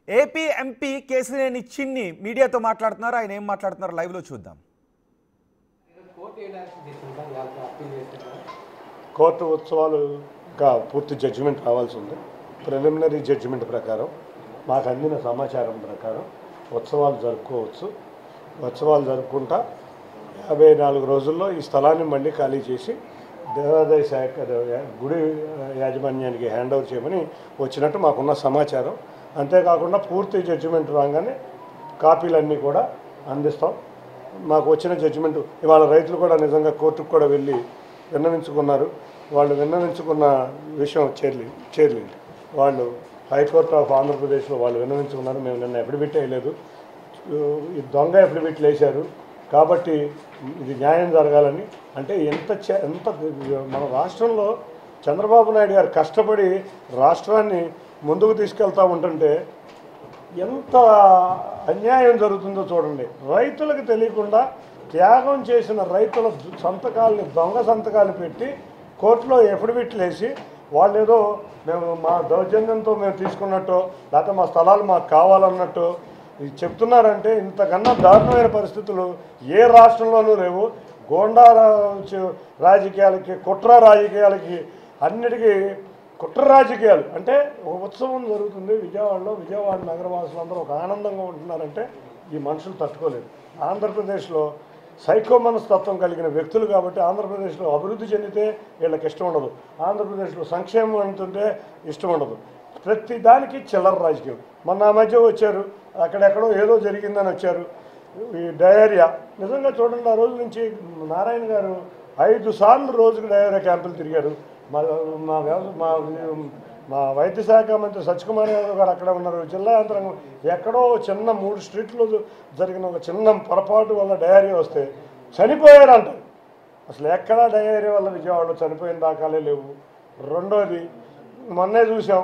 AP MP Kesineni చిన్ని మీడియాతో మాట్లాడుతున్నారు. ఆయన ఏం మాట్లాడుతున్నారు లైవ్లో చూద్దాం. కోర్టు ఉత్సవాలుగా పూర్తి జడ్జిమెంట్ రావాల్సి ఉంది. ప్రిలిమినరీ జడ్జిమెంట్ ప్రకారం మాకు అందిన సమాచారం ప్రకారం ఉత్సవాలు జరుపుకోవచ్చు. ఉత్సవాలు జరుపుకుంటా 54 రోజుల్లో ఈ స్థలాన్ని మళ్ళీ ఖాళీ చేసి దేవాదాయ శాఖ గుడి యాజమాన్యానికి హ్యాండ్ ఓవర్ చేయమని వచ్చినట్టు మాకున్న సమాచారం. అంతేకాకుండా పూర్తి జడ్జిమెంట్ రాగానే కాపీలన్నీ కూడా అందిస్తాం. మాకు వచ్చిన జడ్జిమెంట్ ఇవాళ రైతులు కూడా నిజంగా కోర్టుకు కూడా వెళ్ళి విన్నవించుకున్నారు. వాళ్ళు విన్నవించుకున్న విషయం చేరలేదు. వాళ్ళు హైకోర్టు ఆఫ్ ఆంధ్రప్రదేశ్లో వాళ్ళు విన్నవించుకున్నారు. మేము నిన్న ఎఫిడవిట్ వేయలేదు, ఈ దొంగ ఎఫిడవిట్లు వేశారు కాబట్టి ఇది న్యాయం జరగాలని. అంటే ఎంత మన రాష్ట్రంలో చంద్రబాబు నాయుడు గారు కష్టపడి రాష్ట్రాన్ని ముందుకు తీసుకెళ్తూ ఉంటుంటే ఎంత అన్యాయం జరుగుతుందో చూడండి. రైతులకు తెలియకుండా త్యాగం చేసిన రైతుల సంతకాలని దొంగ సంతకాలు పెట్టి కోర్టులో ఎఫిడవిట్లు వేసి వాళ్ళు ఏదో మేము మా దౌర్జన్యంతో మేము తీసుకున్నట్టు లేకపోతే మా స్థలాలు మాకు కావాలన్నట్టు చెప్తున్నారంటే ఇంతకన్నా దారుణమైన పరిస్థితులు ఏ రాష్ట్రంలోనూ లేవు. గోండా రాజకీయాలకి కుట్ర రాజకీయాలకి అన్నిటికీ కుట్ర రాజకీయాలు అంటే ఒక ఉత్సవం జరుగుతుంది విజయవాడలో. విజయవాడ నగరవాసులందరూ ఒక ఆనందంగా ఉంటున్నారంటే ఈ మనుషులు తట్టుకోలేదు. ఆంధ్రప్రదేశ్లో సైకో మనస్తత్వం కలిగిన వ్యక్తులు కాబట్టి ఆంధ్రప్రదేశ్లో అభివృద్ధి చెందితే వీళ్ళకి ఇష్టం ఉండదు, ఆంధ్రప్రదేశ్లో సంక్షేమం అంటుంటే ఇష్టం ఉండదు. ప్రతి దానికి చిల్లర రాజకీయం. మొన్న ఆ మధ్య వచ్చారు, అక్కడెక్కడో ఏదో జరిగిందని వచ్చారు. ఈ డయేరియా నిజంగా చూడండి, ఆ రోజు నుంచి నారాయణ గారు 5 సార్లు రోజుకు డయేరియా క్యాంపులు తిరిగారు. మా వైద్య శాఖ మంత్రి సత్యకుమార్ యాదవ్ గారు అక్కడ ఉన్నారు. జిల్లా యంత్రాంగం ఎక్కడో చిన్న 3 స్ట్రీట్లో జరిగిన ఒక చిన్న పొరపాటు వల్ల డయేరియా వస్తే చనిపోయారంటారు. అసలు ఎక్కడా డయేరియా వల్ల విజయవాడలో చనిపోయిన దాఖలే లేవు. రెండోది మొన్నే చూసాం,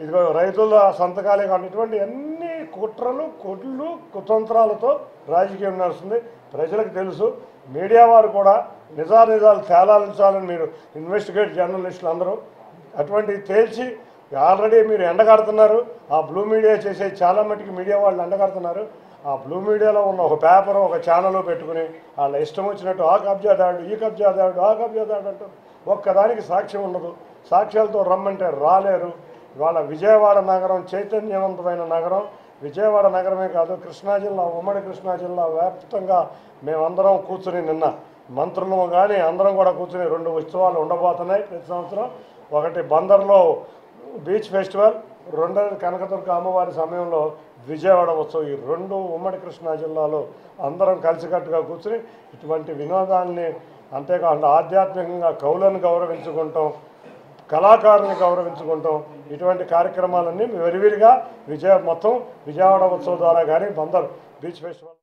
ఇదిగో రైతుల సంతకాలే కానీ ఇటువంటి అన్ని కుట్రలు కొట్లు కుతంత్రాలతో రాజకీయం నడుస్తుంది. ప్రజలకు తెలుసు. మీడియా వారు కూడా నిజాలు తేలాలించాలని మీరు ఇన్వెస్టిగేట్ జర్నలిస్టులు అందరూ అటువంటివి తేల్చి ఆల్రెడీ మీరు ఎండగడుతున్నారు. ఆ బ్లూ మీడియా చేసే చాలా మటుకు మీడియా వాళ్ళు ఎండగడుతున్నారు. ఆ బ్లూ మీడియాలో ఉన్న ఒక పేపర్ ఒక ఛానల్ పెట్టుకుని వాళ్ళ ఇష్టం వచ్చినట్టు ఆ కబ్జాదారుడు ఈ కబ్జాదారుడు ఆ కబ్జాదారుడు అంటారు. ఒక్కదానికి సాక్ష్యం ఉండదు. సాక్ష్యాలతో రమ్మంటే రాలేరు. ఇవాళ విజయవాడ నగరం చైతన్యవంతమైన నగరం. విజయవాడ నగరమే కాదు, కృష్ణా జిల్లా ఉమ్మడి కృష్ణా జిల్లా వ్యాప్తంగా మేమందరం కూర్చుని నిన్న మంత్రులు కానీ అందరం కూడా కూర్చుని 2 ఉత్సవాలు ఉండబోతున్నాయి ప్రతి సంవత్సరం. ఒకటి బందర్లో బీచ్ ఫెస్టివల్, రెండోది కనకదుర్గ అమ్మవారి సమయంలో విజయవాడ ఉత్సవం. ఈ 2 ఉమ్మడి కృష్ణా జిల్లాలో అందరం కలిసికట్టుగా కూర్చుని ఇటువంటి వినోదాన్ని అంతేకాకుండా ఆధ్యాత్మికంగా కవులను గౌరవించుకుంటాం, కళాకారుని గౌరవించుకుంటాం. ఇటువంటి కార్యక్రమాలన్నీ విరివిరిగా మొత్తం విజయవాడ ఉత్సవం ద్వారా కానీ బందర్ బీచ్ ఫెస్టివల్